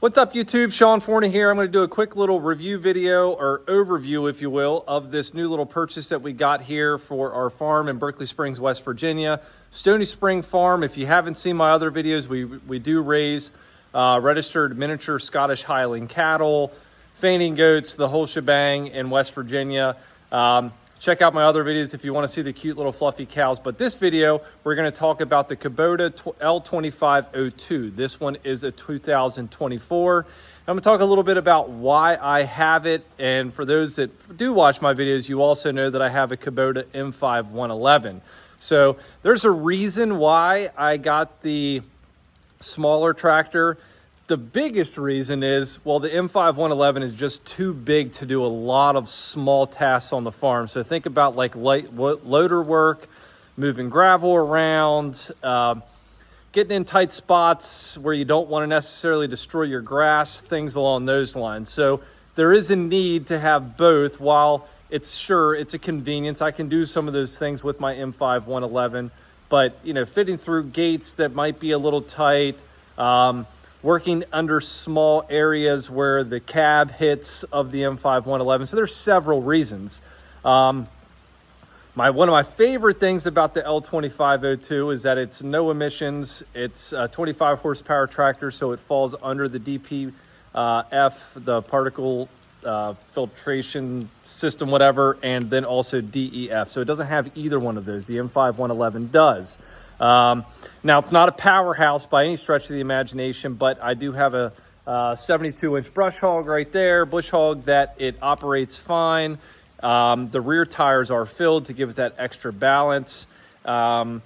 What's up YouTube? Sean Forney here. I'm going to do a quick little review video or overview, if you will, of this new little purchase that we got here for our farm in Berkeley Springs, West Virginia. Stony Spring Farm. If you haven't seen my other videos, we do raise registered miniature Scottish Highland cattle, fainting goats, the whole shebang in West Virginia. Check out my other videos if you want to see the cute little fluffy cows. But this video, we're going to talk about the Kubota L2502. This one is a 2024. I'm going to talk a little bit about why I have it. And for those that do watch my videos, you also know that I have a Kubota M5111. So there's a reason why I got the smaller tractor. The biggest reason is, well, the M5111 is just too big to do a lot of small tasks on the farm. So think about like light loader work, moving gravel around, getting in tight spots where you don't want to necessarily destroy your grass, things along those lines. So there is a need to have both. While it's a convenience, I can do some of those things with my M5111, but you know, fitting through gates that might be a little tight, working under small areas where the cab hits of the M5111. So there's several reasons. One of my favorite things about the L2502 is that it's no emissions. It's a 25 horsepower tractor, so it falls under the DPF, the particle filtration system, whatever, and then also DEF. So it doesn't have either one of those. The M5111 does. Now, it's not a powerhouse by any stretch of the imagination, but I do have a 72-inch brush hog right there, bush hog, that it operates fine. The rear tires are filled to give it that extra balance. And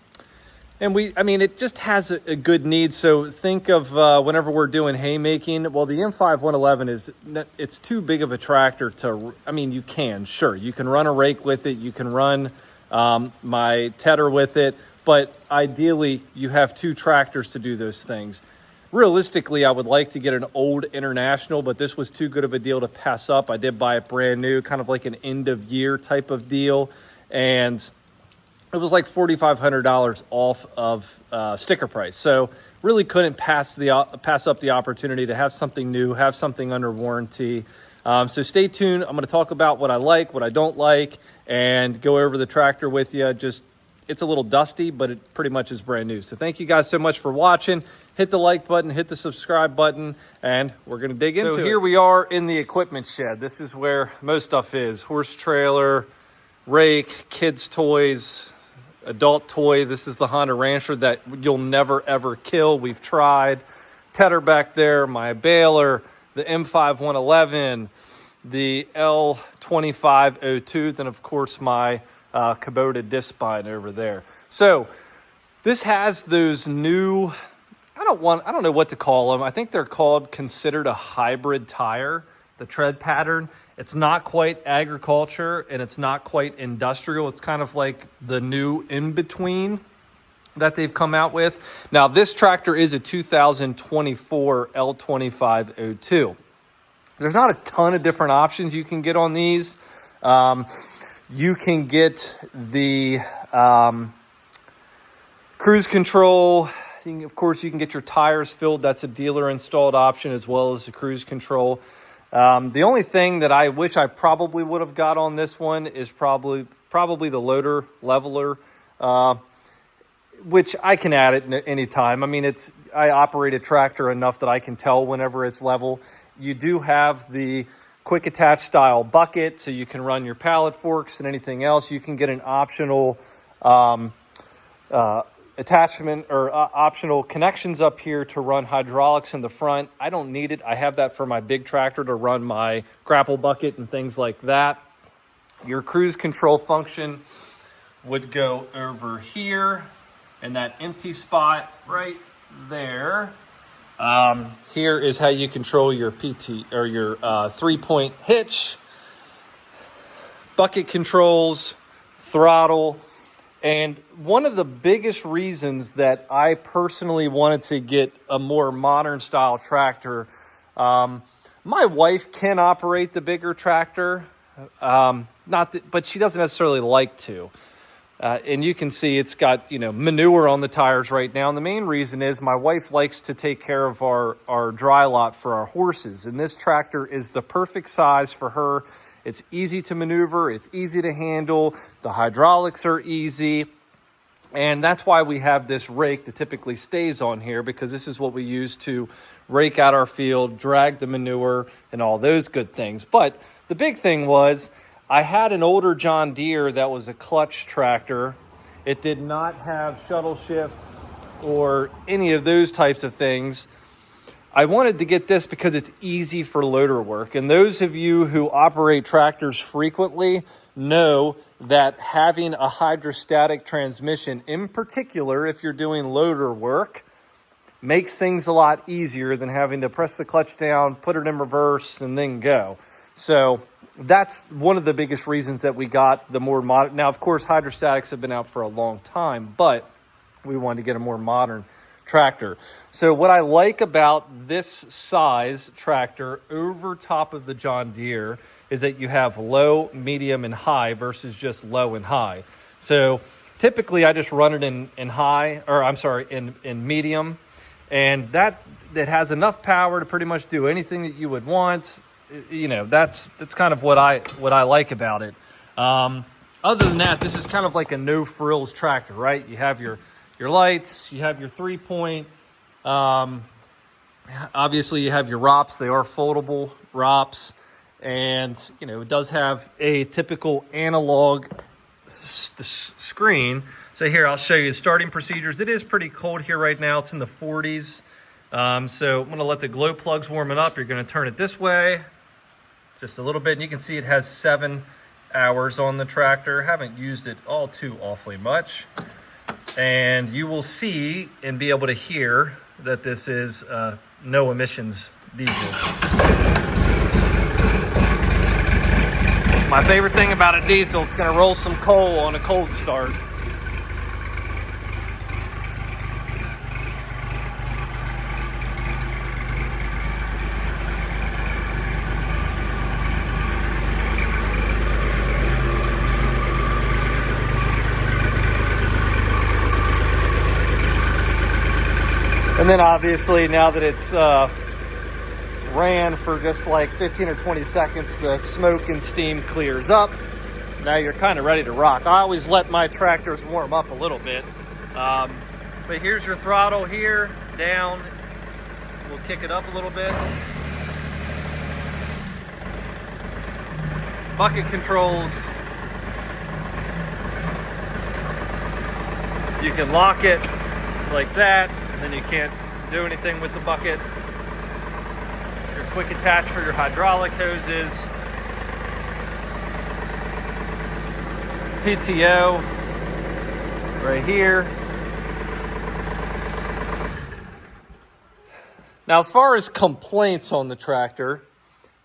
it just has a good need. So think of whenever we're doing haymaking, well, the M5111 it's too big of a tractor to, you can run a rake with it. You can run my tedder with it. But ideally, you have two tractors to do those things. Realistically, I would like to get an old International, but this was too good of a deal to pass up. I did buy it brand new, kind of like an end of year type of deal. And it was like $4,500 off of sticker price. So really couldn't pass up the opportunity to have something new, have something under warranty. So stay tuned. I'm going to talk about what I like, what I don't like, and go over the tractor with you. It's a little dusty, but it pretty much is brand new. So thank you guys so much for watching. Hit the like button, hit the subscribe button, and we're going to dig into it. So here we are in the equipment shed. This is where most stuff is. Horse trailer, rake, kids' toys, adult toy. This is the Honda Rancher that you'll never, ever kill. We've tried. Tedder back there, my baler, the M5111, the L2502, then, of course, my Kubota disc spine over there. So this has those new, I don't know what to call them. I think they're considered a hybrid tire, the tread pattern. It's not quite agriculture and it's not quite industrial. It's kind of like the new in-between that they've come out with. Now this tractor is a 2024 L2502. There's not a ton of different options you can get on these. You can get the cruise control. Of course, you can get your tires filled. That's a dealer installed option, as well as the cruise control. The only thing that I wish I probably would have got on this one is probably the loader leveler, which I can add it any time. I operate a tractor enough that I can tell whenever it's level. You do have the quick attach style bucket, so you can run your pallet forks and anything else. You can get an optional attachment or optional connections up here to run hydraulics in the front. I don't need it. I have that for my big tractor to run my grapple bucket and things like that. Your cruise control function would go over here in that empty spot right there. Here is how you control your PT or your 3-point hitch, bucket controls, throttle. And one of the biggest reasons that I personally wanted to get a more modern style tractor, my wife can operate the bigger tractor, but she doesn't necessarily like to. And you can see it's got, manure on the tires right now. And the main reason is my wife likes to take care of our dry lot for our horses. And this tractor is the perfect size for her. It's easy to maneuver. It's easy to handle. The hydraulics are easy. And that's why we have this rake that typically stays on here, because this is what we use to rake out our field, drag the manure, and all those good things. But the big thing was, I had an older John Deere that was a clutch tractor. It did not have shuttle shift or any of those types of things. I wanted to get this because it's easy for loader work. And those of you who operate tractors frequently know that having a hydrostatic transmission, in particular if you're doing loader work, makes things a lot easier than having to press the clutch down, put it in reverse, and then go. So that's one of the biggest reasons that we got the more modern. Now, of course, hydrostatics have been out for a long time, but we wanted to get a more modern tractor. So what I like about this size tractor over top of the John Deere is that you have low, medium, and high versus just low and high. So typically I just run it in medium, and that has enough power to pretty much do anything that you would want. That's kind of what I like about it. Other than that, this is kind of like a no frills tractor, right? You have your lights, you have your 3-point, obviously you have your ROPS. They are foldable ROPS, and it does have a typical analog screen. So here, I'll show you starting procedures. It is pretty cold here right now. It's in the 40s. So I'm going to let the glow plugs warm it up. You're going to turn it this way just a little bit, and you can see it has 7 hours on the tractor. Haven't used it all too awfully much. And you will see and be able to hear that this is no emissions diesel. My favorite thing about a diesel, it's going to roll some coal on a cold start. And then obviously now that it's ran for just like 15 or 20 seconds, the smoke and steam clears up. Now you're kind of ready to rock. I always let my tractors warm up a little bit. But here's your throttle here, down. We'll kick it up a little bit. Bucket controls. You can lock it like that. Then you can't do anything with the bucket. Your quick attach for your hydraulic hoses. PTO right here. Now, as far as complaints on the tractor,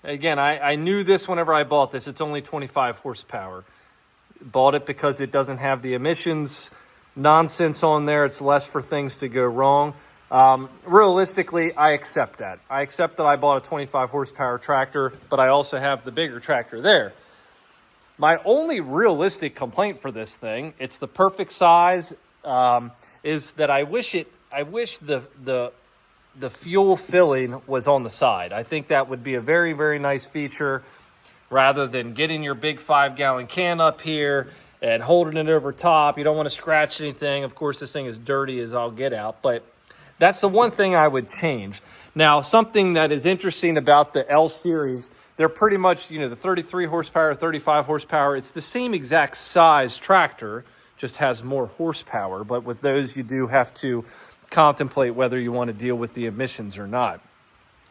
again, I knew this whenever I bought this. It's only 25 horsepower. Bought it because it doesn't have the emissions nonsense on there. It's less for things to go wrong. Realistically, I accept that. I accept that I bought a 25 horsepower tractor, but I also have the bigger tractor there. My only realistic complaint for this thing, it's the perfect size, is that I wish the fuel filling was on the side. I think that would be a very, very nice feature, rather than getting your big 5-gallon can up here and holding it over top. You don't want to scratch anything. Of course, this thing is dirty as all get out, but that's the one thing I would change. Now, something that is interesting about the L series, they're pretty much, the 33 horsepower, 35 horsepower. It's the same exact size tractor, just has more horsepower. But with those, you do have to contemplate whether you want to deal with the emissions or not.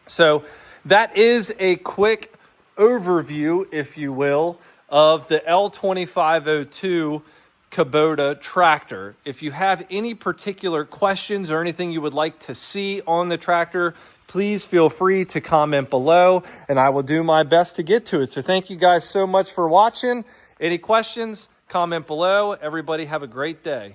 So that is a quick overview, if you will, of the L2502 Kubota tractor. If you have any particular questions or anything you would like to see on the tractor, please feel free to comment below, and I will do my best to get to it. So thank you guys so much for watching. Any questions, comment below. Everybody have a great day.